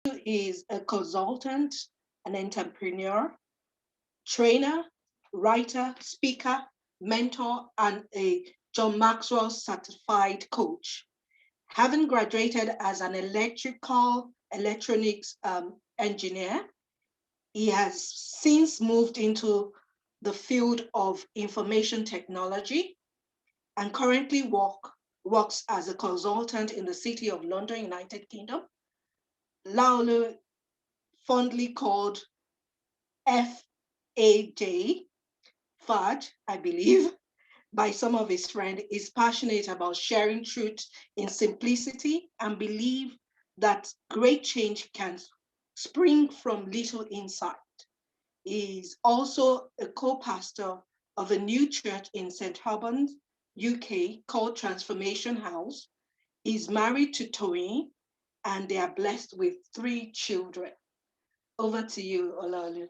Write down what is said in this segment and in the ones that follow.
is a consultant, an entrepreneur, trainer, writer, speaker, mentor, and a John Maxwell certified coach. Having graduated as an electronics engineer, he has since moved into the field of information technology and currently works as a consultant in the City of London, United Kingdom. Olaolu, fondly called FAJ, Fudge, I believe, by some of his friends, is passionate about sharing truth in simplicity and believe that great change can spring from little insight. He is also a co-pastor of a new church in St. Albans, UK called Transformation House. He's married to Toyin and they are blessed with 3 children. Over to you, Olaolu.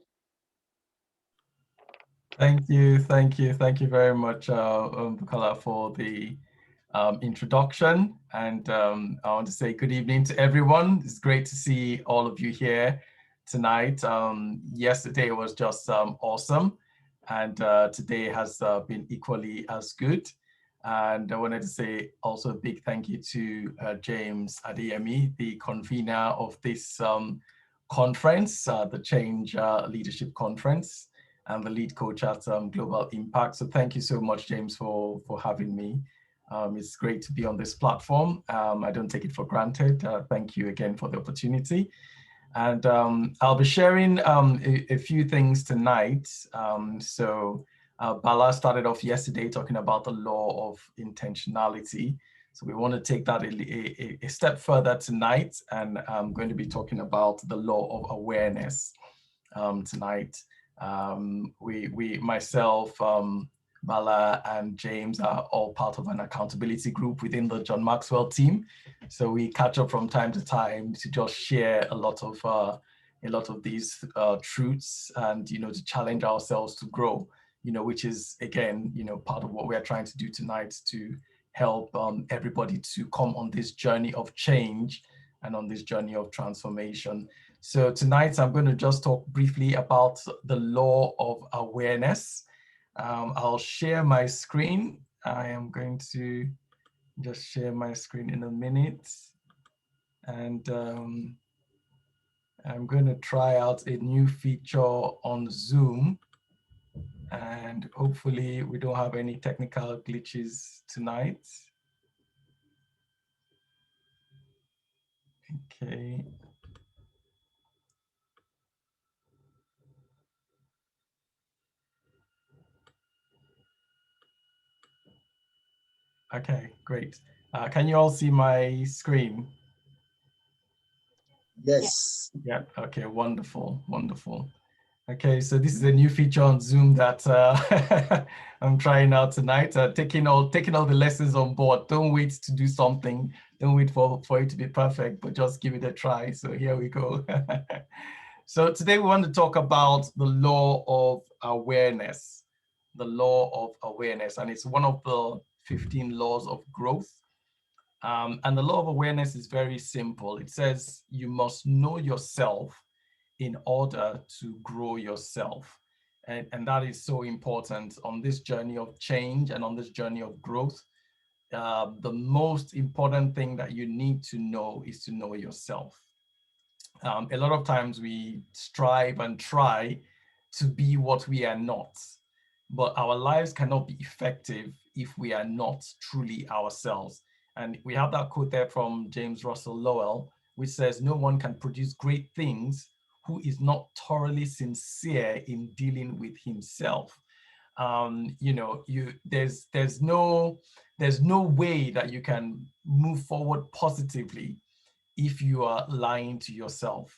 Thank you very much, Bukola, for the introduction. And I want to say good evening to everyone. It's great to see all of you here tonight. Yesterday was just awesome, and today has been equally as good. And I wanted to say also a big thank you to James Adeyemi, the convener of this conference, the Change Leadership Conference, and the lead coach at Global Impact. So thank you so much, James, for having me. It's great to be on this platform. I don't take it for granted. Thank you again for the opportunity. And I'll be sharing a few things tonight. Bala started off yesterday talking about the law of intentionality. So we want to take that a step further tonight, and I'm going to be talking about the law of awareness tonight. Myself, Bala and James are all part of an accountability group within the John Maxwell team. So we catch up from time to time to just share a lot of these truths and, to challenge ourselves to grow, which is, again, part of what we're trying to do tonight, to help everybody to come on this journey of change and on this journey of transformation. So tonight I'm going to just talk briefly about the law of awareness. I'll share my screen. I am going to just share my screen in a minute. And I'm going to try out a new feature on Zoom. And hopefully we don't have any technical glitches tonight. Okay. Okay, great. Can you all see my screen? Yes. Yeah, okay, wonderful, wonderful. Okay, so this is a new feature on Zoom that I'm trying out tonight. Taking all the lessons on board. Don't wait to do something. Don't wait for it to be perfect, but just give it a try. So here we go. So today we want to talk about the law of awareness. The law of awareness, and it's one of the 15 laws of growth. And the law of awareness is very simple. It says you must know yourself in order to grow yourself. And that is so important on this journey of change and on this journey of growth. The most important thing that you need to know is to know yourself. A lot of times we strive and try to be what we are not, but our lives cannot be effective if we are not truly ourselves. And we have that quote there from James Russell Lowell, which says, "No one can produce great things who is not thoroughly sincere in dealing with himself." There's no way that you can move forward positively if you are lying to yourself.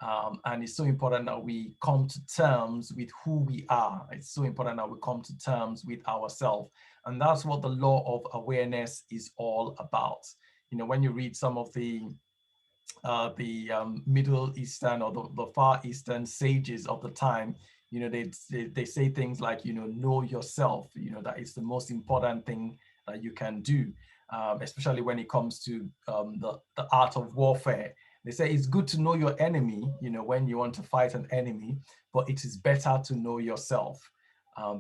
And it's so important that we come to terms with who we are. It's so important that we come to terms with ourselves. And that's what the law of awareness is all about. When you read some of the Middle Eastern or the Far Eastern sages of the time, they say things like, know yourself, that is the most important thing that you can do, especially when it comes to the art of warfare. They say it's good to know your enemy, when you want to fight an enemy, but it is better to know yourself,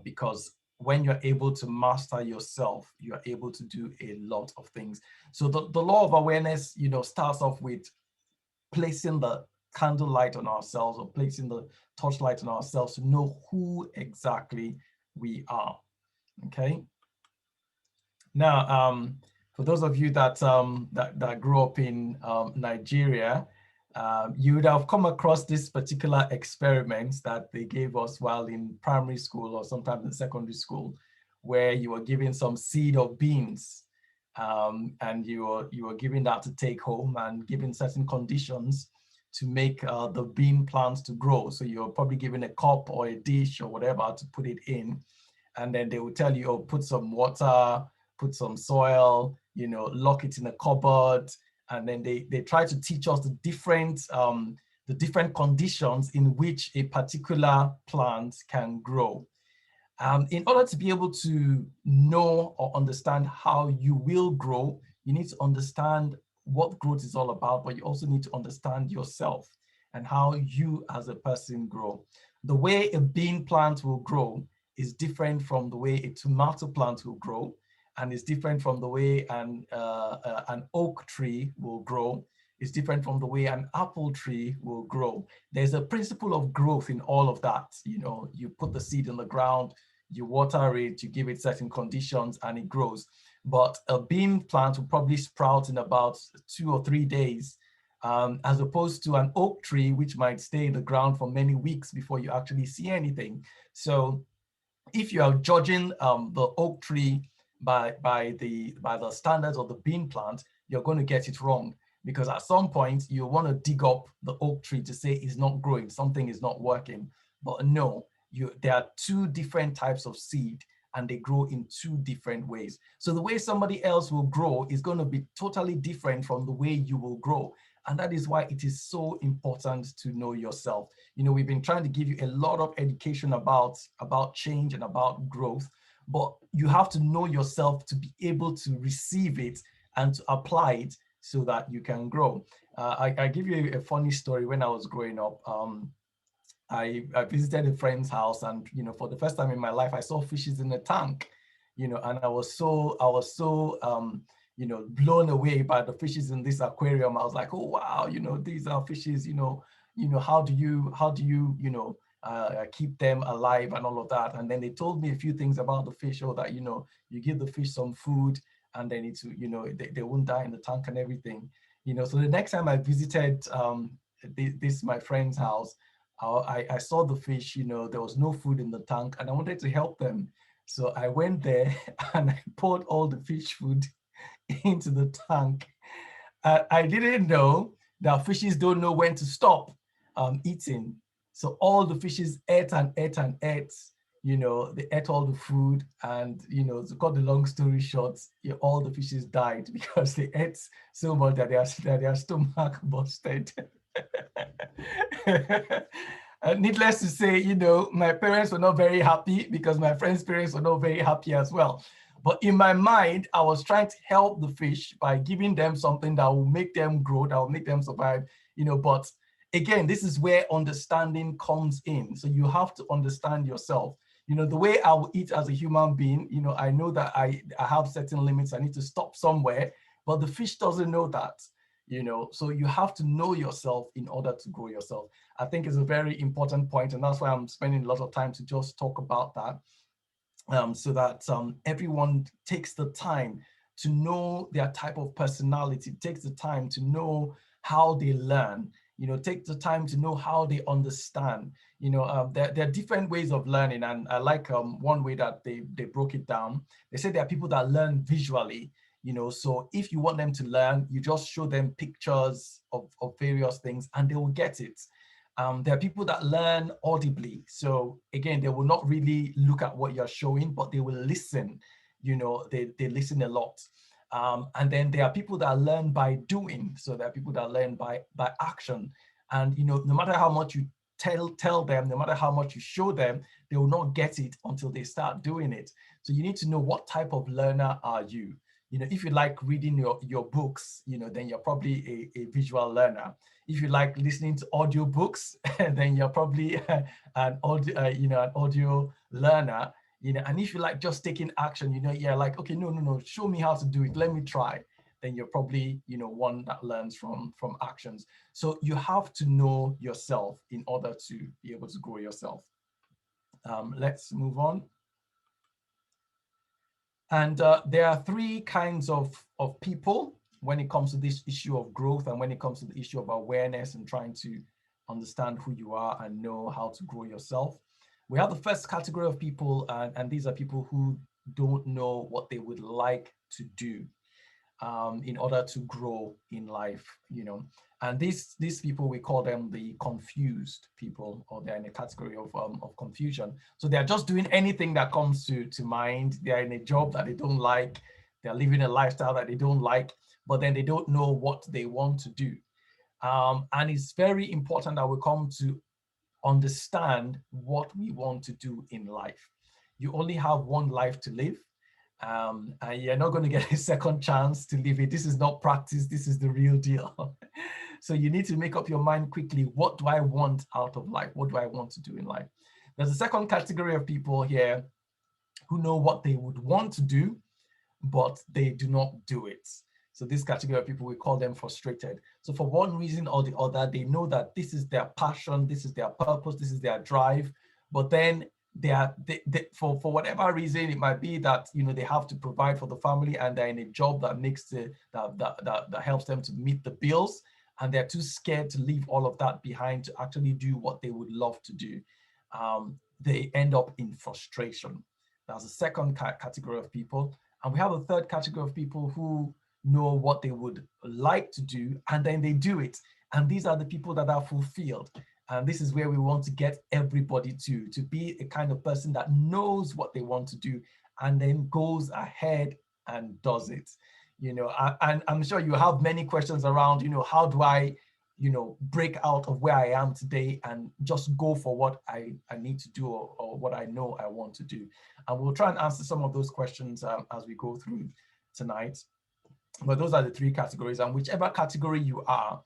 because when you're able to master yourself, you are able to do a lot of things. So the law of awareness, starts off with placing the candlelight on ourselves, or placing the torchlight on ourselves to know who exactly we are. Okay. Now, for those of you that grew up in Nigeria, you would have come across this particular experiment that they gave us while in primary school or sometimes in secondary school, where you were given some seed of beans, and you were given that to take home and given certain conditions to make the bean plants to grow. So you're probably given a cup or a dish or whatever to put it in, and then they will tell you, oh, put some water, put some soil, lock it in a cupboard. And then they try to teach us the different conditions in which a particular plant can grow. In order to be able to know or understand how you will grow, you need to understand what growth is all about, but you also need to understand yourself and how you as a person grow. The way a bean plant will grow is different from the way a tomato plant will grow, and is different from the way an oak tree will grow. It's different from the way an apple tree will grow. There's a principle of growth in all of that. You put the seed in the ground, you water it, you give it certain conditions, and it grows. But a bean plant will probably sprout in about 2 or 3 days, as opposed to an oak tree, which might stay in the ground for many weeks before you actually see anything. So if you are judging the oak tree by the standards of the bean plant, you're going to get it wrong, because at some point you want to dig up the oak tree to say it's not growing, something is not working. But no, there are two different types of seed, and they grow in two different ways. So the way somebody else will grow is going to be totally different from the way you will grow. And that is why it is so important to know yourself. We've been trying to give you a lot of education about change and about growth, but you have to know yourself to be able to receive it and to apply it so that you can grow. I give you a funny story. When I was growing up, I visited a friend's house, and for the first time in my life, I saw fishes in a tank, and I was so blown away by the fishes in this aquarium. I was like, oh wow, these are fishes. How do you keep them alive and all of that? And then they told me a few things about the fish, or that you give the fish some food, and then they won't die in the tank and everything. So the next time I visited this my friend's house, I saw the fish, there was no food in the tank, and I wanted to help them. So I went there and I poured all the fish food into the tank. I didn't know that fishes don't know when to stop eating. So all the fishes ate and ate and ate. They ate all the food, and to cut the long story short, all the fishes died because they ate so much that their stomach busted. Needless to say, my parents were not very happy, because my friends' parents were not very happy as well. But in my mind, I was trying to help the fish by giving them something that will make them grow, that will make them survive, But again, this is where understanding comes in. So you have to understand yourself. The way I will eat as a human being, I know that I have certain limits. I need to stop somewhere, but the fish doesn't know that. So you have to know yourself in order to grow yourself. I think it's a very important point, and that's why I'm spending a lot of time to just talk about that, so that everyone takes the time to know their type of personality, takes the time to know how they learn, take the time to know how they understand. There are different ways of learning, and I like one way that they broke it down. They said there are people that learn visually. So if you want them to learn, you just show them pictures of various things and they will get it. There are people that learn audibly. So again, they will not really look at what you're showing, but they will listen. They listen a lot. And then there are people that learn by doing. So there are people that learn by action. And no matter how much you tell them, no matter how much you show them, they will not get it until they start doing it. So you need to know, what type of learner are you? If you like reading your books, then you're probably a visual learner. If you like listening to audio books, then you're probably an audio learner. And if you like just taking action, you're like, okay, no, show me how to do it. Let me try. Then you're probably, one that learns from actions. So you have to know yourself in order to be able to grow yourself. Let's move on. And there are three kinds of people when it comes to this issue of growth, and when it comes to the issue of awareness and trying to understand who you are and know how to grow yourself. We have the first category of people, and these are people who don't know what they would like to do in order to grow in life. And these people, we call them the confused people, or they're in a category of confusion. So they're just doing anything that comes to mind. They're in a job that they don't like. They're living a lifestyle that they don't like, but then they don't know what they want to do. And it's very important that we come to understand what we want to do in life. You only have one life to live, and you're not going to get a second chance to live it. This is not practice, this is the real deal. So you need to make up your mind quickly. What do I want out of life? What do I want to do in life? There's a second category of people here who know what they would want to do, but they do not do it. So this category of people, we call them frustrated. So for one reason or the other, they know that this is their passion, this is their purpose, this is their drive, but then for whatever reason, it might be that they have to provide for the family, and they're in a job that that helps them to meet the bills, and they're too scared to leave all of that behind to actually do what they would love to do. They end up in frustration. That's the second category of people. And we have a third category of people who know what they would like to do, and then they do it. And these are the people that are fulfilled. And this is where we want to get everybody to be a kind of person that knows what they want to do and then goes ahead and does it. And I'm sure you have many questions around, how do I, break out of where I am today and just go for what I need to do, or what I know I want to do. And we'll try and answer some of those questions as we go through tonight. But those are the three categories, and whichever category you are,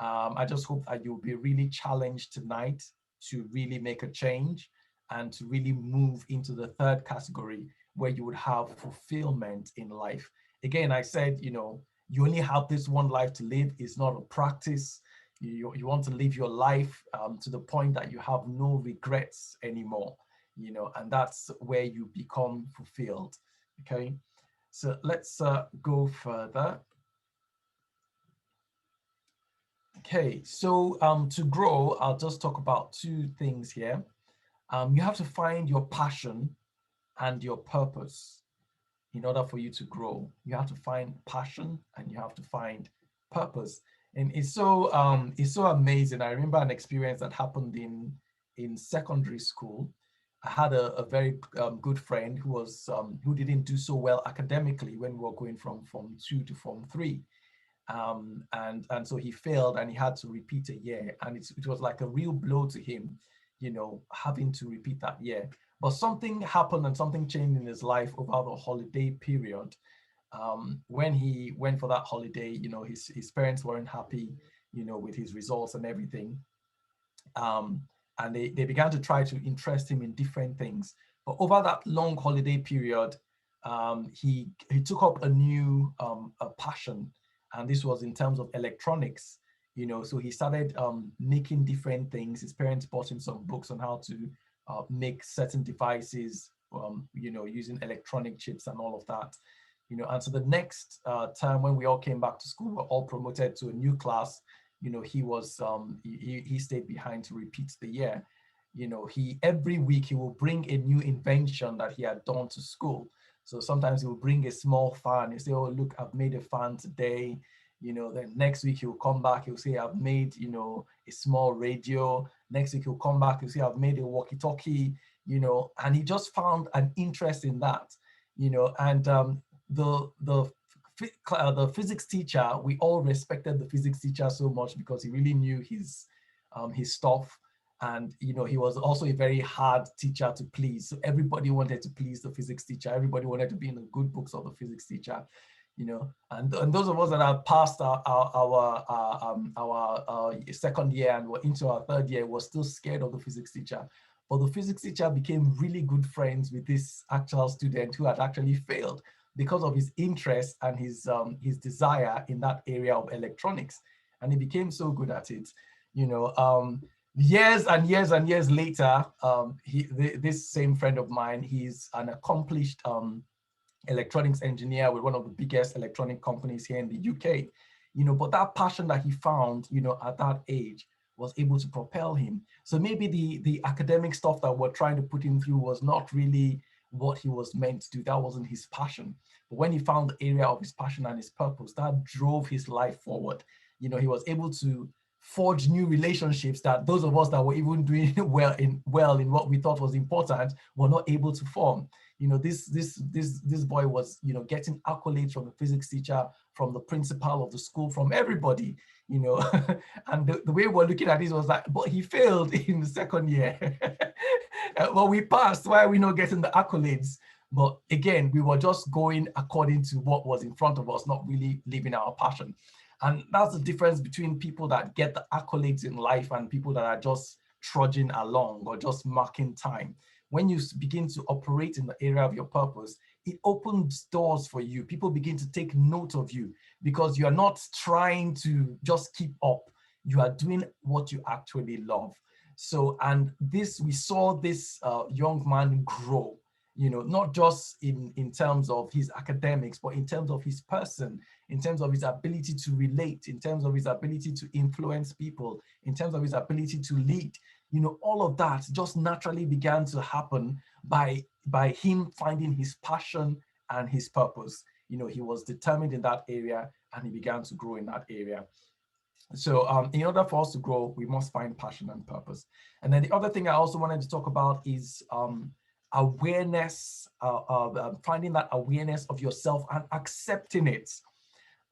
I just hope that you'll be really challenged tonight to really make a change and to really move into the third category, where you would have fulfillment in life. Again, I said, you only have this one life to live. It's not a practice. You want to live your life to the point that you have no regrets anymore, and that's where you become fulfilled. Okay, so let's go further. Okay, so to grow, I'll just talk about two things here. You have to find your passion and your purpose in order for you to grow. You have to find passion and you have to find purpose. And it's so amazing. I remember an experience that happened in secondary school. I had a very good friend who didn't do so well academically when we were going from Form 2 to Form 3. And so he failed and he had to repeat a year, and it was like a real blow to him, having to repeat that year. But something happened and something changed in his life over the holiday period. When he went for that holiday, his parents weren't happy, with his results and everything. And they began to try to interest him in different things. But over that long holiday period, he took up a new a passion, and this was in terms of electronics. So he started making different things. His parents bought him some books on how to make certain devices, using electronic chips and all of that. And so the next term, when we all came back to school, we were all promoted to a new class. He stayed behind to repeat the year. He every week he will bring a new invention that he had done to school. So sometimes he will bring a small fan. He say, "Oh, look, I've made a fan today." Then next week he'll come back. He'll say, "I've made, a small radio." Next week he'll come back. He'll say, "I've made a walkie-talkie." And he just found an interest in that. And the physics teacher, we all respected the physics teacher so much because he really knew his stuff. And he was also a very hard teacher to please. So everybody wanted to please the physics teacher. Everybody wanted to be in the good books of the physics teacher. And those of us that have passed our second year and were into our third year were still scared of the physics teacher. But the physics teacher became really good friends with this actual student who had actually failed because of his interest and his desire in that area of electronics, and he became so good at it. Years and years and years later, this same friend of mine, he's an accomplished electronics engineer with one of the biggest electronic companies here in the UK, but that passion that he found, at that age was able to propel him. So maybe the academic stuff that we're trying to put him through was not really what he was meant to do. That wasn't his passion. But when he found the area of his passion and his purpose, that drove his life forward. He was able to forge new relationships that those of us that were even doing well in what we thought was important were not able to form. This boy was, getting accolades from the physics teacher, from the principal of the school, from everybody, and the way we're looking at this was like, but he failed in the second year. Well, we passed. Why are we not getting the accolades? But again, we were just going according to what was in front of us, not really living our passion. And that's the difference between people that get the accolades in life and people that are just trudging along or just marking time. When you begin to operate in the area of your purpose, it opens doors for you. People begin to take note of you because you are not trying to just keep up. You are doing what you actually love. So, and we saw this young man grow, not just in terms of his academics, but in terms of his person, in terms of his ability to relate, in terms of his ability to influence people, in terms of his ability to lead. All of that just naturally began to happen by him finding his passion and his purpose. He was determined in that area and he began to grow in that area. So in order for us to grow, we must find passion and purpose. And then the other thing I also wanted to talk about is awareness, finding that awareness of yourself and accepting it.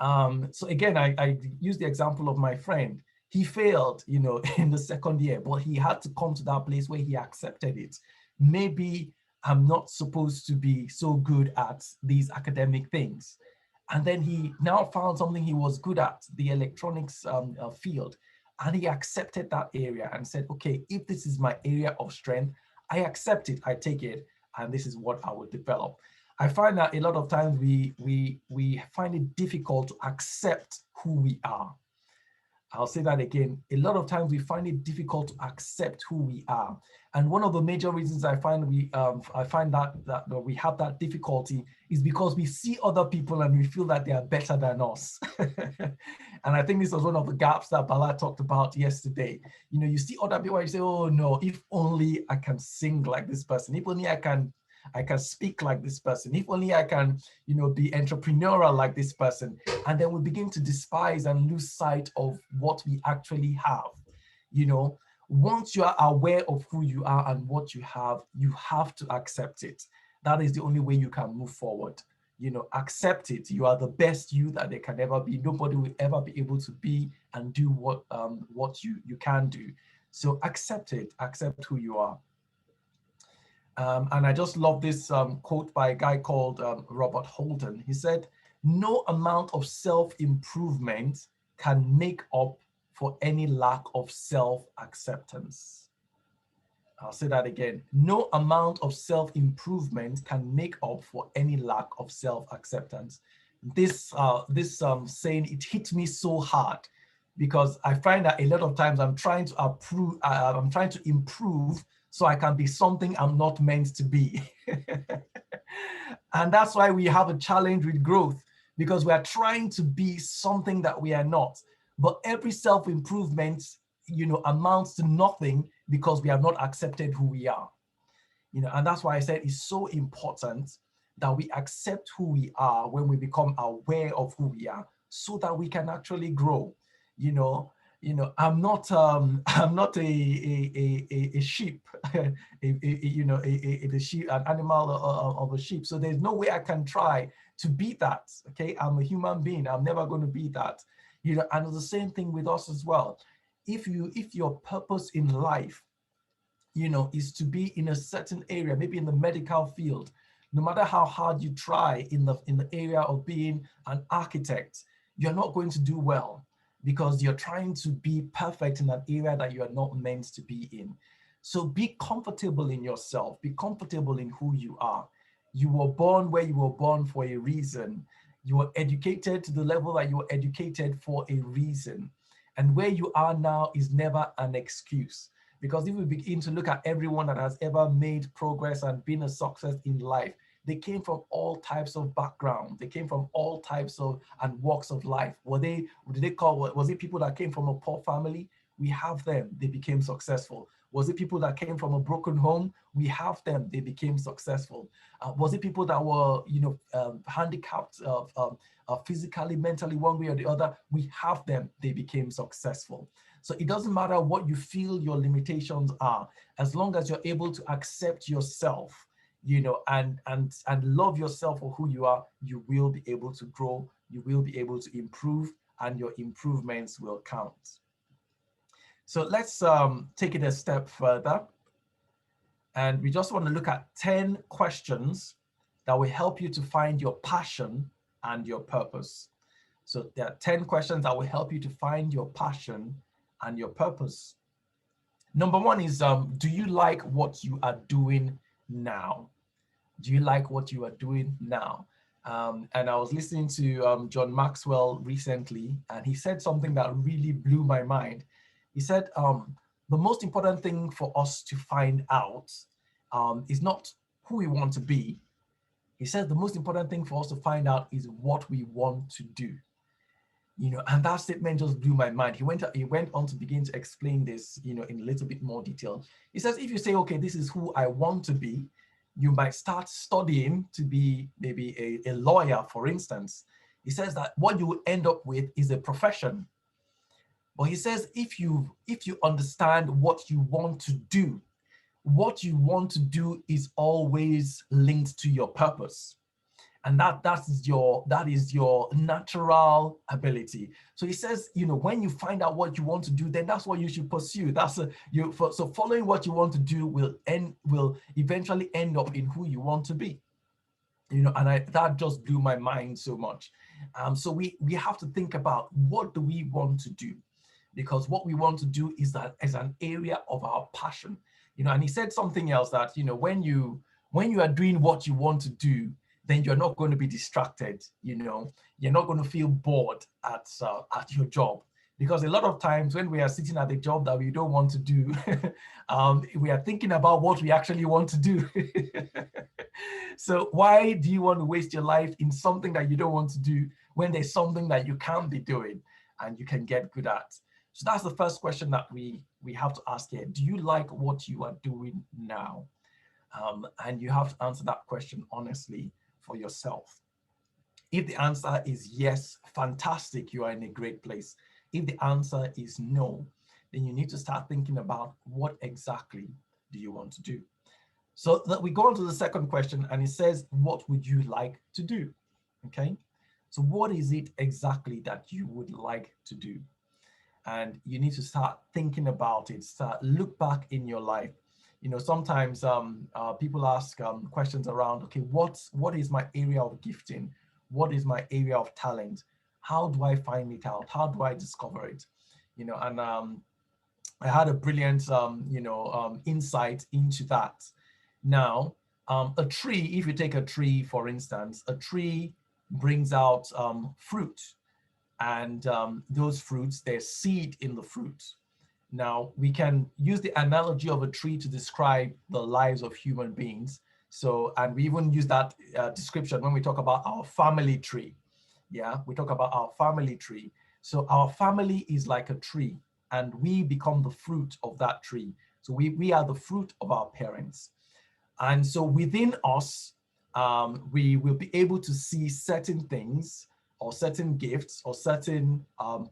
So again, I use the example of my friend. He failed, in the second year, but he had to come to that place where he accepted it. Maybe I'm not supposed to be so good at these academic things. And then he now found something he was good at, the electronics field. And he accepted that area and said, okay, if this is my area of strength, I accept it, I take it, and this is what I will develop. I find that a lot of times we find it difficult to accept who we are. I'll say that again. A lot of times we find it difficult to accept who we are, and one of the major reasons I find that we have that difficulty is because we see other people and we feel that they are better than us. And I think this was one of the gaps that Bala talked about yesterday. You see other people and you say, "Oh no, if only I can sing like this person. If only I can speak like this person. If only I can, be entrepreneurial like this person." And then we begin to despise and lose sight of what we actually have. Once you are aware of who you are and what you have to accept it. That is the only way you can move forward. Accept it. You are the best you that there can ever be. Nobody will ever be able to be and do what you can do. So accept it. Accept who you are. And I just love this quote by a guy called Robert Holden. He said, "No amount of self-improvement can make up for any lack of self-acceptance." I'll say that again. No amount of self-improvement can make up for any lack of self-acceptance. This saying, it hit me so hard because I find that a lot of times I'm trying to improve so I can be something I'm not meant to be. And that's why we have a challenge with growth, because we are trying to be something that we are not. But every self-improvement, amounts to nothing because we have not accepted who we are. And that's why I said it's so important that we accept who we are when we become aware of who we are, so that we can actually grow. I'm not a sheep, a sheep, an animal of a sheep. So there's no way I can try to be that. Okay, I'm a human being. I'm never going to be that. And it's the same thing with us as well. If your purpose in life, is to be in a certain area, maybe in the medical field, No matter how hard you try in the area of being an architect, you're not going to do well because you're trying to be perfect in an area that you are not meant to be in. So be comfortable in yourself, be comfortable in who you are. You were born where you were born for a reason. You were educated to the level that you were educated for a reason. And where you are now is never an excuse. Because if we begin to look at everyone that has ever made progress and been a success in life, they came from all types of background. They came from all types of and walks of life. Was it people that came from a poor family? We have them. They became successful. Was it people that came from a broken home? We have them. They became successful. Was it people that were, handicapped physically, mentally, one way or the other? We have them. They became successful. So it doesn't matter what you feel your limitations are, as long as you're able to accept yourself, and love yourself for who you are, you will be able to grow, you will be able to improve, and your improvements will count. So let's take it a step further. And we just want to look at 10 questions that will help you to find your passion and your purpose. So there are 10 questions that will help you to find your passion and your purpose. Number one is, do you like what you are doing now? Do you like what you are doing now? And I was listening to John Maxwell recently, and he said something that really blew my mind. He said, the most important thing for us to find out is not who we want to be. He says the most important thing for us to find out is what we want to do. And that statement just blew my mind. He went on to begin to explain this, in a little bit more detail. He says, if you say, okay, this is who I want to be, you might start studying to be maybe a lawyer, for instance. He says that what you will end up with is a profession. But he says, if you understand what you want to do, what you want to do is always linked to your purpose. And that is your natural ability. So he says, when you find out what you want to do, then that's what you should pursue. So following what you want to do will eventually end up in who you want to be. And that just blew my mind so much. So we have to think about, what do we want to do? Because what we want to do is an area of our passion. And he said something else, that when you are doing what you want to do, then you're not going to be distracted. You're not going to feel bored at your job, because a lot of times when we are sitting at a job that we don't want to do, we are thinking about what we actually want to do. So why do you want to waste your life in something that you don't want to do, when there's something that you can be doing and you can get good at? So that's the first question that we have to ask here. Do you like what you are doing now? And you have to answer that question honestly for yourself. If the answer is yes, fantastic, you are in a great place. If the answer is no, then you need to start thinking about, what exactly do you want to do? So that we go on to the second question, and it says, what would you like to do? Okay, so what is it exactly that you would like to do? And you need to start thinking about it. Look back in your life. Sometimes people ask questions around, okay, what is my area of gifting? What is my area of talent? How do I find it out? How do I discover it? And I had a brilliant, insight into that. Now, a tree, if you take a tree, for instance, a tree brings out fruit. And those fruits, there's seed in the fruit. Now, we can use the analogy of a tree to describe the lives of human beings. So, and we even use that description when we talk about our family tree. Yeah, we talk about our family tree. So our family is like a tree, and we become the fruit of that tree. So we are the fruit of our parents. And so within us, we will be able to see certain things, or certain gifts, or certain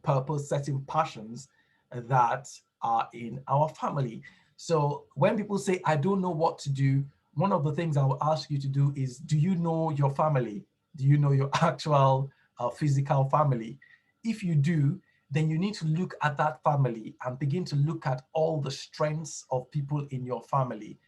purpose, certain passions that are in our family. So when people say, I don't know what to do, one of the things I will ask you to do is, do you know your family? Do you know your actual physical family? If you do, then you need to look at that family and begin to look at all the strengths of people in your family.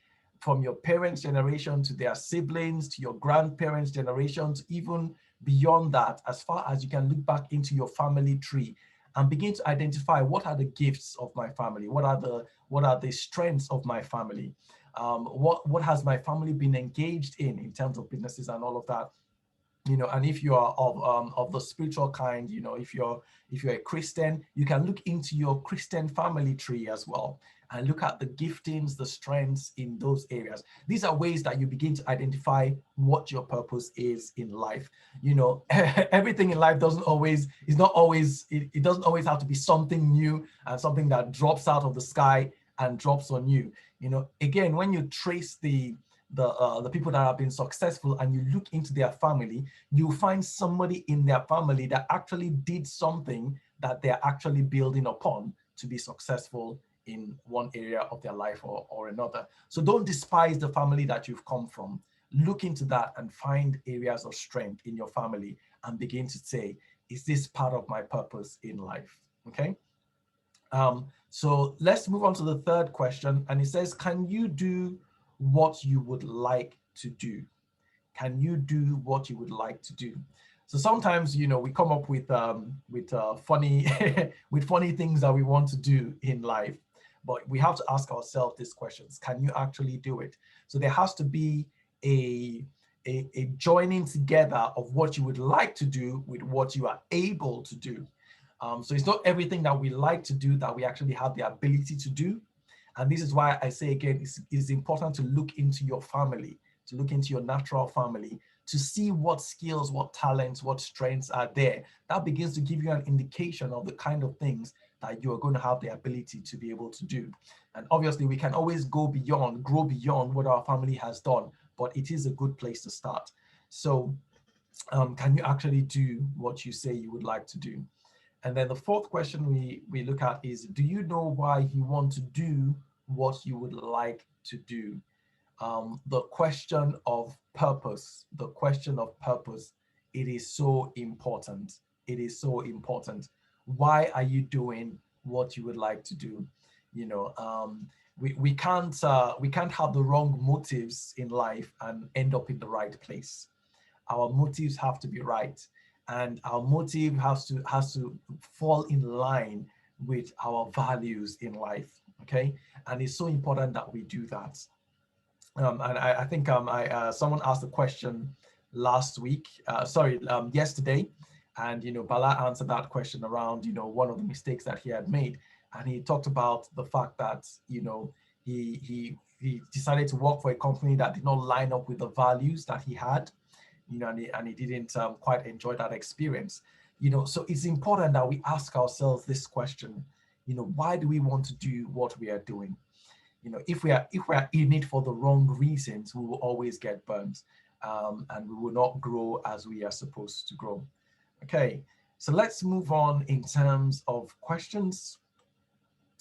from your parents' generation to their siblings, to your grandparents' generation, to even beyond that, as far as you can look back into your family tree and begin to identify what are the gifts of my family, what are the strengths of my family, what has my family been engaged in terms of businesses and all of that. And if you are of the spiritual kind, if you're a Christian, you can look into your Christian family tree as well and look at the giftings, the strengths in those areas. These are ways that you begin to identify what your purpose is in life. Everything in life it doesn't always have to be something new and something that drops out of the sky and drops on you. Again, when you trace the people that have been successful and you look into their family, you find somebody in their family that actually did something that they're actually building upon to be successful in one area of their life or another. So don't despise the family that you've come from. Look into that and find areas of strength in your family and begin to say, is this part of my purpose in life? Okay. So let's move on to the third question. And it says, can you do what you would like to do? Can you do what you would like to do? So sometimes, we come up with funny with funny things that we want to do in life, but we have to ask ourselves these questions. Can you actually do it? So there has to be a joining together of what you would like to do with what you are able to do. So it's not everything that we like to do that we actually have the ability to do. And this is why I say again, it's important to look into your family, to look into your natural family, to see what skills, what talents, what strengths are there. That begins to give you an indication of the kind of things that you are going to have the ability to be able to do. And obviously, we can always grow beyond what our family has done, but it is a good place to start. So can you actually do what you say you would like to do? And then the fourth question we look at is, do you know why you want to do what you would like to do? The question of purpose, it is so important. It is so important. Why are you doing what you would like to do? We can't have the wrong motives in life and end up in the right place. Our motives have to be right, and our motive has to fall in line with our values in life. Okay, and it's so important that we do that. And I think someone asked a question yesterday, and Bala answered that question around one of the mistakes that he had made, and he talked about the fact that he decided to work for a company that did not line up with the values that he had, and he didn't quite enjoy that experience. So it's important that we ask ourselves this question, why do we want to do what we are doing? If we are in it for the wrong reasons, we will always get burnt, and we will not grow as we are supposed to grow. Okay, so let's move on in terms of questions,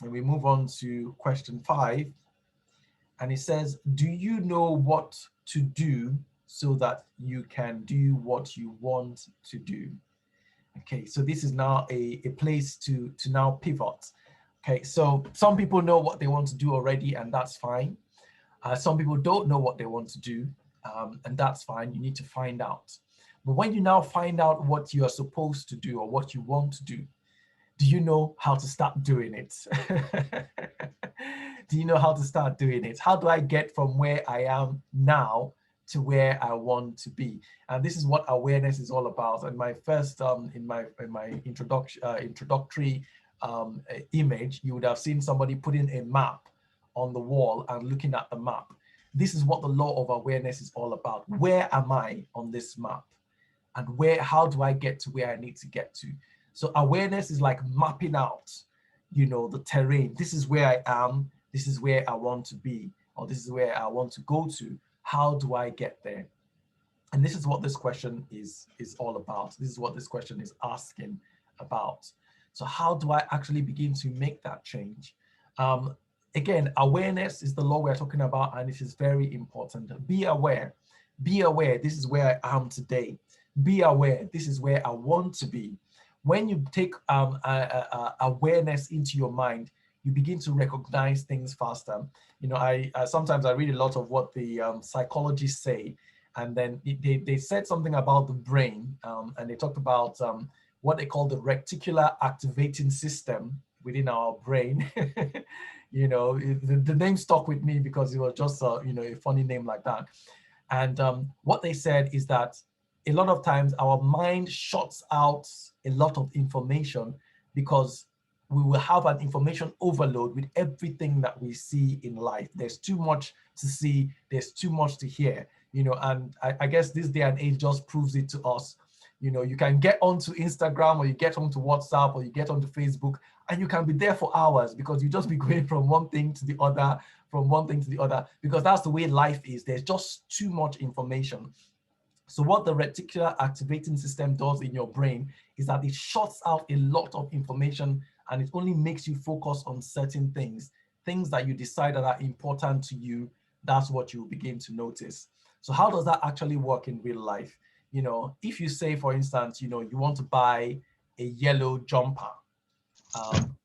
and we move on to question 5, and it says, do you know what to do so that you can do what you want to do? Okay, so this is now a place to now pivot. Okay, so some people know what they want to do already, and that's fine. Some people don't know what they want to do, and that's fine. You need to find out. But when you now find out what you are supposed to do or what you want to do you know how to start doing it? Do you know how to start doing it? How do I get from where I am now to where I want to be? And this is what awareness is all about. And my first, in my introductory image, you would have seen somebody putting a map on the wall and looking at the map. This is what the law of awareness is all about. Where am I on this map? And how do I get to where I need to get to? So awareness is like mapping out, the terrain. This is where I am. This is where I want to be, or this is where I want to go to. How do I get there? And this is what this question is all about. This is what this question is asking about. So how do I actually begin to make that change? Again, awareness is the law we're talking about, and it is very important. Be aware. Be aware. This is where I am today. Be aware. This is where I want to be. When you take awareness into your mind, you begin to recognize things faster. I sometimes I read a lot of what the psychologists say, and then they said something about the brain, and they talked about what they call the reticular activating system within our brain. The name stuck with me because it was just a funny name like that. And what they said is that a lot of times our mind shuts out a lot of information because we will have an information overload with everything that we see in life. There's too much to see, there's too much to hear, and I guess this day and age just proves it to us. You can get onto Instagram, or you get onto WhatsApp, or you get onto Facebook, and you can be there for hours because you just be going from one thing to the other, because that's the way life is. There's just too much information. So what the reticular activating system does in your brain is that it shuts out a lot of information, and it only makes you focus on certain things that you decide that are important to you. That's what you begin to notice. So how does that actually work in real life? If you say, for instance, you want to buy a yellow jumper,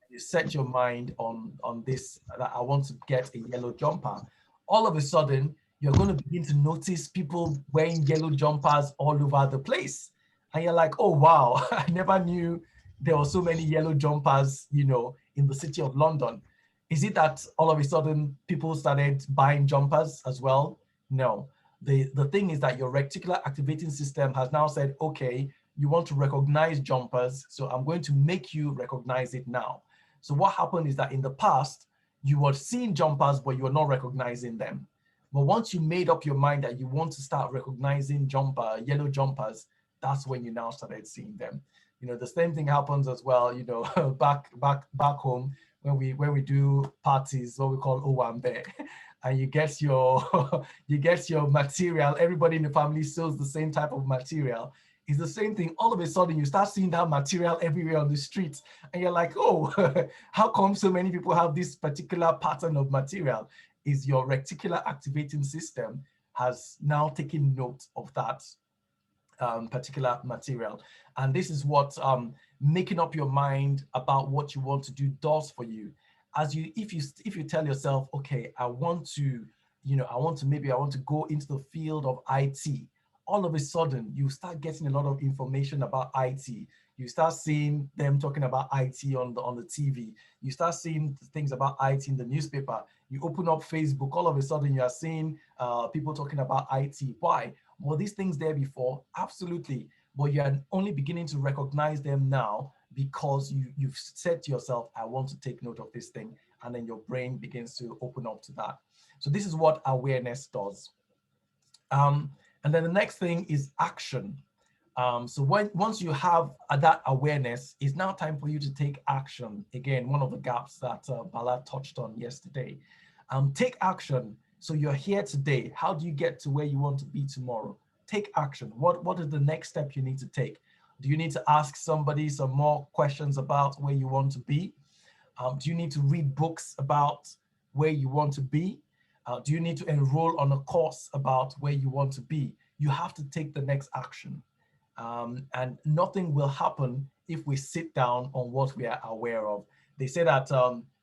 you set your mind on this, that I want to get a yellow jumper. All of a sudden, you're going to begin to notice people wearing yellow jumpers all over the place. And you're like, oh, wow, I never knew there were so many yellow jumpers, in the city of London. Is it that all of a sudden people started buying jumpers as well? No. The thing is that your reticular activating system has now said, okay, you want to recognize jumpers, so I'm going to make you recognize it now. So what happened is that in the past, you were seeing jumpers, but you were not recognizing them. But once you made up your mind that you want to start recognizing yellow jumpers, that's when you now started seeing them. The same thing happens as well, back home when we do parties, what we call Owambe, and you get your you get your material. Everybody in the family sells the same type of material. It's the same thing. All of a sudden, you start seeing that material everywhere on the streets, and you're like, oh, how come so many people have this particular pattern of material? Is your reticular activating system has now taken note of that particular material. And this is what making up your mind about what you want to do does for you. If you tell yourself, okay, I want to go into the field of IT, all of a sudden you start getting a lot of information about IT. You start seeing them talking about IT on the TV. You start seeing things about IT in the newspaper. You open up Facebook, all of a sudden you are seeing people talking about IT. Why? Were these things there before? Absolutely. But you are only beginning to recognize them now because you've said to yourself, I want to take note of this thing. And then your brain begins to open up to that. So this is what awareness does. And then the next thing is action. So once you have that awareness, it's now time for you to take action. Again, one of the gaps that Bala touched on yesterday. Take action. So you're here today. How do you get to where you want to be tomorrow? Take action. What is the next step you need to take? Do you need to ask somebody some more questions about where you want to be? Do you need to read books about where you want to be? Do you need to enroll on a course about where you want to be? You have to take the next action. And nothing will happen if we sit down on what we are aware of. They say that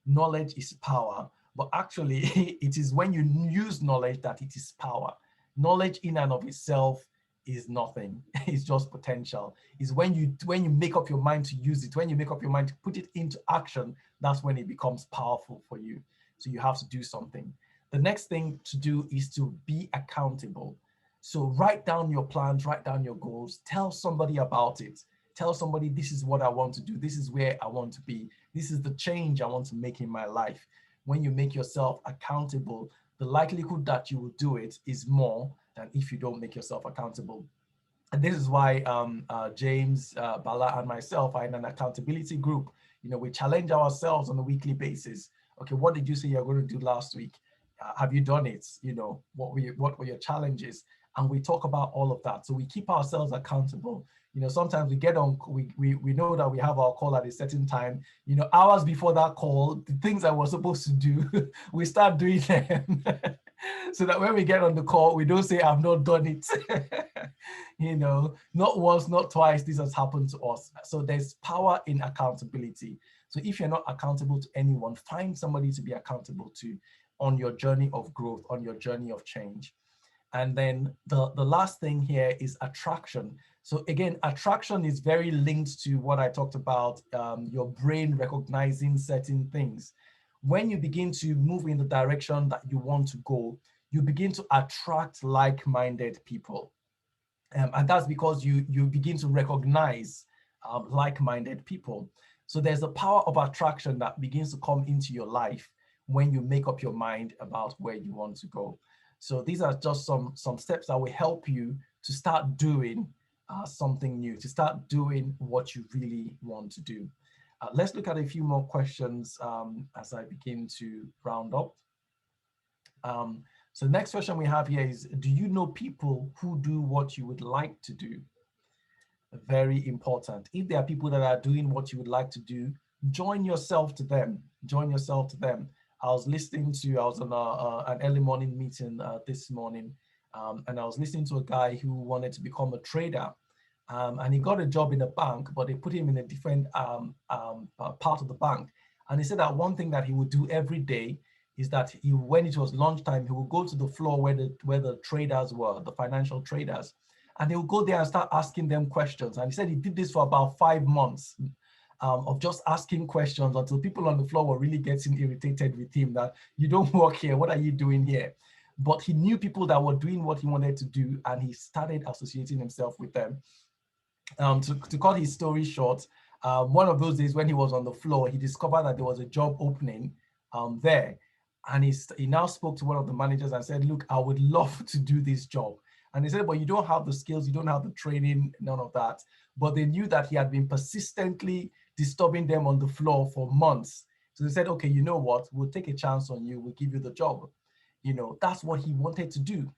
knowledge is power, but actually it is when you use knowledge that it is power. Knowledge in and of itself is nothing. It's just potential. It's when you make up your mind to use it, when you make up your mind to put it into action, that's when it becomes powerful for you. So you have to do something. The next thing to do is to be accountable. So write down your plans, write down your goals, tell somebody about it. Tell somebody, this is what I want to do. This is where I want to be. This is the change I want to make in my life. When you make yourself accountable, the likelihood that you will do it is more than if you don't make yourself accountable. And this is why James, Bala, and myself are in an accountability group. We challenge ourselves on a weekly basis. Okay, what did you say you're going to do last week? Have you done it? What were your challenges? And we talk about all of that. So we keep ourselves accountable. Sometimes we get on, we know that we have our call at a certain time. Hours before that call, the things that we're supposed to do, we start doing them. So that when we get on the call, we don't say, I've not done it. Not once, not twice, this has happened to us. So there's power in accountability. So if you're not accountable to anyone, find somebody to be accountable to on your journey of growth, on your journey of change. And then the last thing here is attraction. So again, attraction is very linked to what I talked about, your brain recognizing certain things. When you begin to move in the direction that you want to go, you begin to attract like-minded people. And that's because you begin to recognize like-minded people. So there's a power of attraction that begins to come into your life when you make up your mind about where you want to go. So these are just some steps that will help you to start doing something new, to start doing what you really want to do. Let's look at a few more questions as I begin to round up. So the next question we have here is, do you know people who do what you would like to do? Very important. If there are people that are doing what you would like to do, join yourself to them. Join yourself to them. I was on an early morning meeting this morning, and I was listening to a guy who wanted to become a trader. And he got a job in a bank, but they put him in a different part of the bank. And he said that one thing that he would do every day is that when it was lunchtime, he would go to the floor where the traders were, the financial traders, and he would go there and start asking them questions. And he said he did this for about 5 months of just asking questions until people on the floor were really getting irritated with him that you don't work here, what are you doing here? But he knew people that were doing what he wanted to do, and he started associating himself with them. To cut his story short, one of those days when he was on the floor, he discovered that there was a job opening there. And he now spoke to one of the managers and said, look, I would love to do this job. And he said, but you don't have the skills, you don't have the training, none of that. But they knew that he had been persistently disturbing them on the floor for months. So they said, okay, you know what, we'll take a chance on you, we'll give you the job. That's what he wanted to do.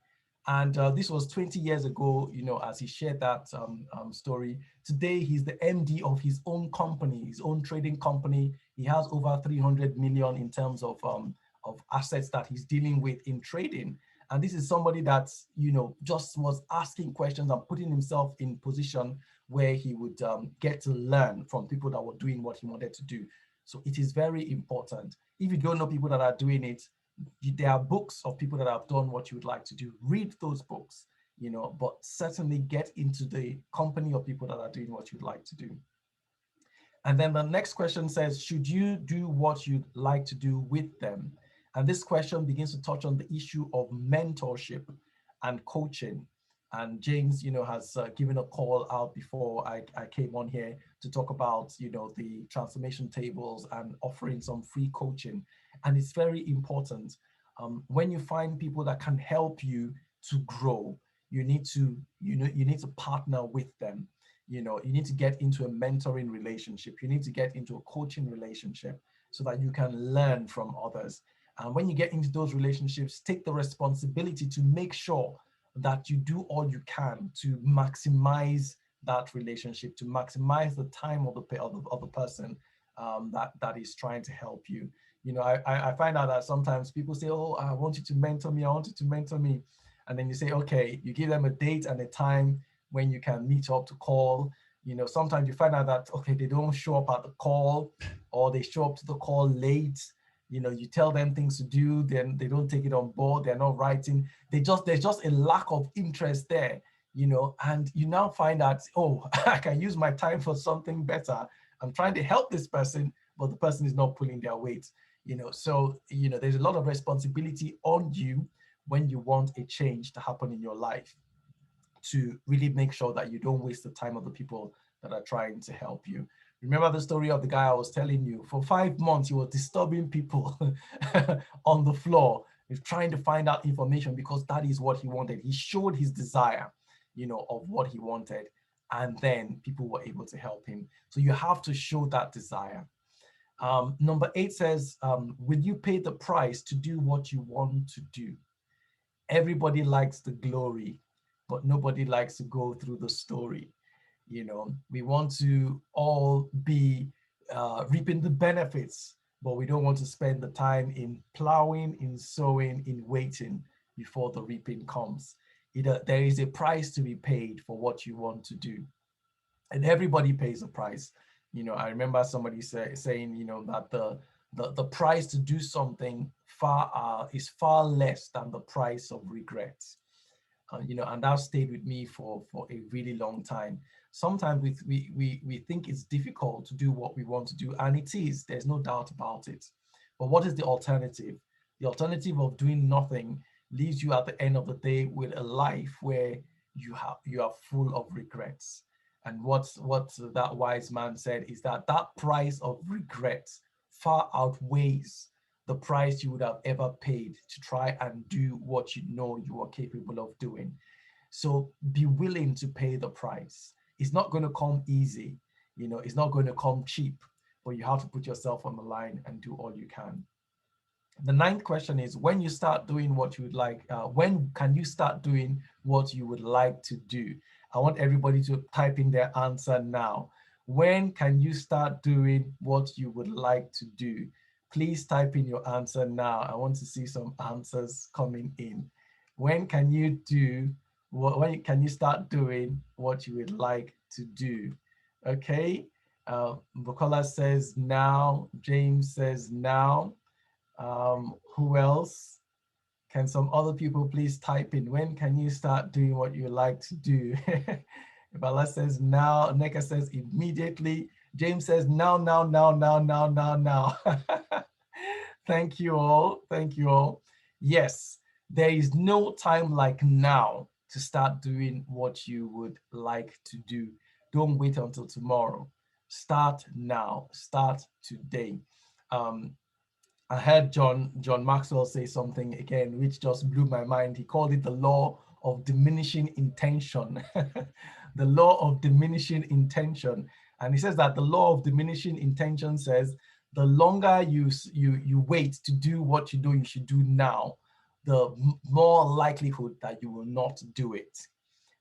And this was 20 years ago, as he shared that story. Today, he's the MD of his own company, his own trading company. He has over 300 million in terms of assets that he's dealing with in trading. And this is somebody that, just was asking questions and putting himself in position where he would get to learn from people that were doing what he wanted to do. So it is very important. If you don't know people that are doing it, there are books of people that have done what you would like to do. Read those books, but certainly get into the company of people that are doing what you'd like to do. And then the next question says, should you do what you'd like to do with them? And this question begins to touch on the issue of mentorship and coaching. And James, has given a call out before I came on here to talk about, the transformation tables and offering some free coaching. And it's very important. When you find people that can help you to grow, you need to partner with them. You need to get into a mentoring relationship. You need to get into a coaching relationship so that you can learn from others. And when you get into those relationships, take the responsibility to make sure that you do all you can to maximize that relationship, to maximize the time of the person that is trying to help you. I find out that sometimes people say, oh, I want you to mentor me, I want you to mentor me. And then you say, okay, you give them a date and a time when you can meet up to call. Sometimes you find out that, okay, they don't show up at the call, or they show up to the call late. You tell them things to do, then they don't take it on board. They're not writing. There's just a lack of interest there, and you now find out, oh, I can use my time for something better. I'm trying to help this person, but the person is not pulling their weight. So there's a lot of responsibility on you when you want a change to happen in your life, to really make sure that you don't waste the time of the people that are trying to help you. Remember the story of the guy I was telling you? For 5 months, he was disturbing people on the floor, trying to find out information because that is what he wanted. He showed his desire, of what he wanted, and then people were able to help him. So you have to show that desire. Number 8 says, will you pay the price to do what you want to do? Everybody likes the glory, but nobody likes to go through the story. We want to all be reaping the benefits, but we don't want to spend the time in plowing, in sowing, in waiting before the reaping comes. There is a price to be paid for what you want to do. And everybody pays a price. I remember somebody saying, that the price to do something is far less than the price of regret. And that stayed with me for a really long time. Sometimes we think it's difficult to do what we want to do, and it is. There's no doubt about it. But what is the alternative? The alternative of doing nothing leaves you at the end of the day with a life where you are full of regrets. And what that wise man said is that price of regret far outweighs the price you would have ever paid to try and do what you know you are capable of doing. So be willing to pay the price. It's not going to come easy, it's not going to come cheap, but you have to put yourself on the line and do all you can. The ninth question is, when you start doing what you would like, when can you start doing what you would like to do? I want everybody to type in their answer now. When can you start doing what you would like to do? Please type in your answer now. I want to see some answers coming in. When can you when can you start doing what you would like to do? Okay. Bukola says now. James says now. Who else? Can some other people please type in, when can you start doing what you like to do? Bala says now, Neka says immediately. James says now, now, now, now, now, now, now. Thank you all. Thank you all. Yes, there is no time like now to start doing what you would like to do. Don't wait until tomorrow. Start now. Start today. Um, I heard John Maxwell say something again, which just blew my mind. He called it the law of diminishing intention. The law of diminishing intention. And he says that the law of diminishing intention says the longer you wait to do what you know you should do now, the more likelihood that you will not do it.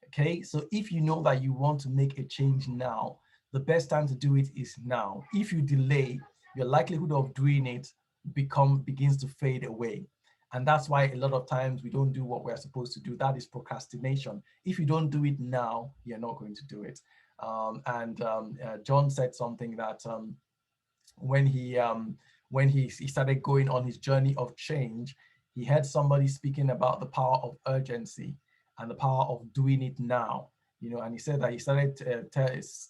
Okay, so if you know that you want to make a change now, the best time to do it is now. If you delay, your likelihood of doing it begins to fade away. And that's why a lot of times we don't do what we're supposed to do. That is procrastination. If you don't do it now, you're not going to do it. John said something that when he started going on his journey of change, he heard somebody speaking about the power of urgency and the power of doing it now. And he said that he started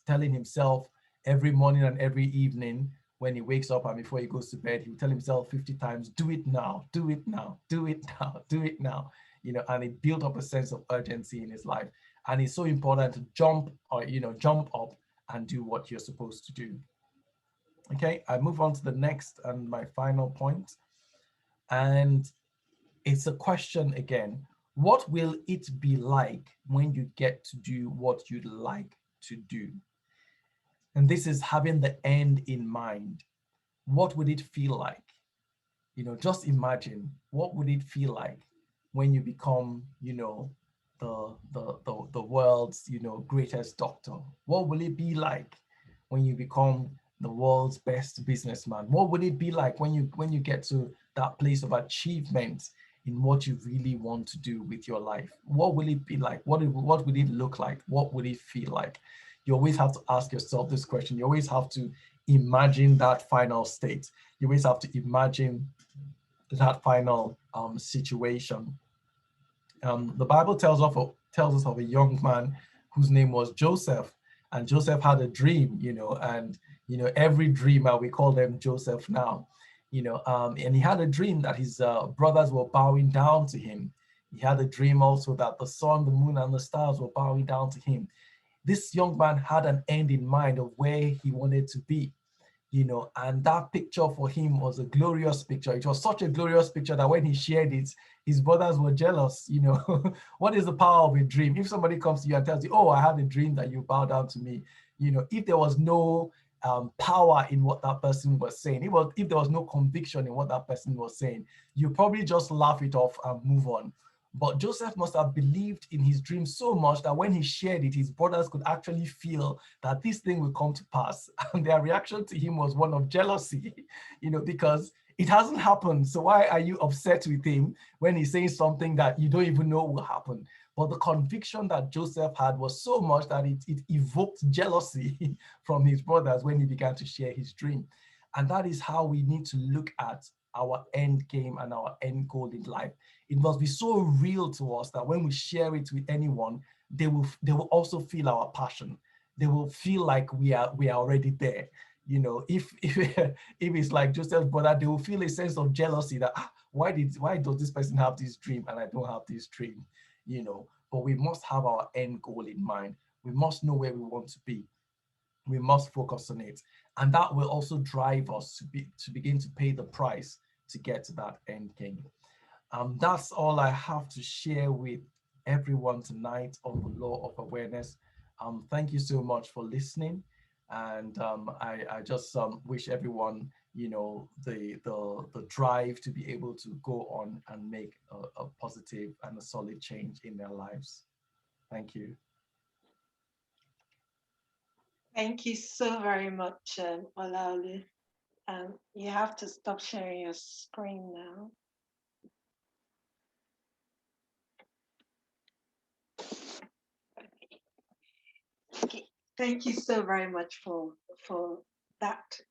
telling himself every morning and every evening when he wakes up and before he goes to bed, he will tell himself 50 times, do it now, do it now, do it now, do it now. And it built up a sense of urgency in his life. And it's so important to jump up and do what you're supposed to do. Okay, I move on to the next and my final point. And it's a question again. What will it be like when you get to do what you'd like to do? And this is having the end in mind. What would it feel like? Just imagine, what would it feel like when you become, the world's, greatest doctor? What will it be like when you become the world's best businessman? What would it be like when you get to that place of achievement in what you really want to do with your life? What will it be like? What would it look like? What would it feel like? You always have to ask yourself this question. You always have to imagine that final state. You always have to imagine that final situation. The Bible tells us of a young man whose name was Joseph, and Joseph had a dream, and every dreamer, we call them Joseph now, and he had a dream that his brothers were bowing down to him. He had a dream also that the sun, the moon, and the stars were bowing down to him. This young man had an end in mind of where he wanted to be. And that picture for him was a glorious picture. It was such a glorious picture that when he shared it, his brothers were jealous. What is the power of a dream? If somebody comes to you and tells you, oh, I had a dream that you bow down to me, if there was no power in what that person was saying, if there was no conviction in what that person was saying, you probably just laugh it off and move on. But Joseph must have believed in his dream so much that when he shared it, his brothers could actually feel that this thing will come to pass. And their reaction to him was one of jealousy, because it hasn't happened. So why are you upset with him when he's saying something that you don't even know will happen? But the conviction that Joseph had was so much that it evoked jealousy from his brothers when he began to share his dream. And that is how we need to look at our end game and our end goal in life. It must be so real to us that when we share it with anyone, they will also feel our passion. They will feel like we are already there. You know, if it's like Joseph's brother, they will feel a sense of jealousy that why does this person have this dream and I don't have this dream? You know, but we must have our end goal in mind. We must know where we want to be. We must focus on it, and that will also drive us to begin to pay the price to get to that end game. That's all I have to share with everyone tonight on the law of awareness. Thank you so much for listening, and I just wish everyone, you know, the drive to be able to go on and make a positive and a solid change in their lives. Thank you. Thank you so very much, Olaolu. You have to stop sharing your screen now. Okay. Thank you so very much for that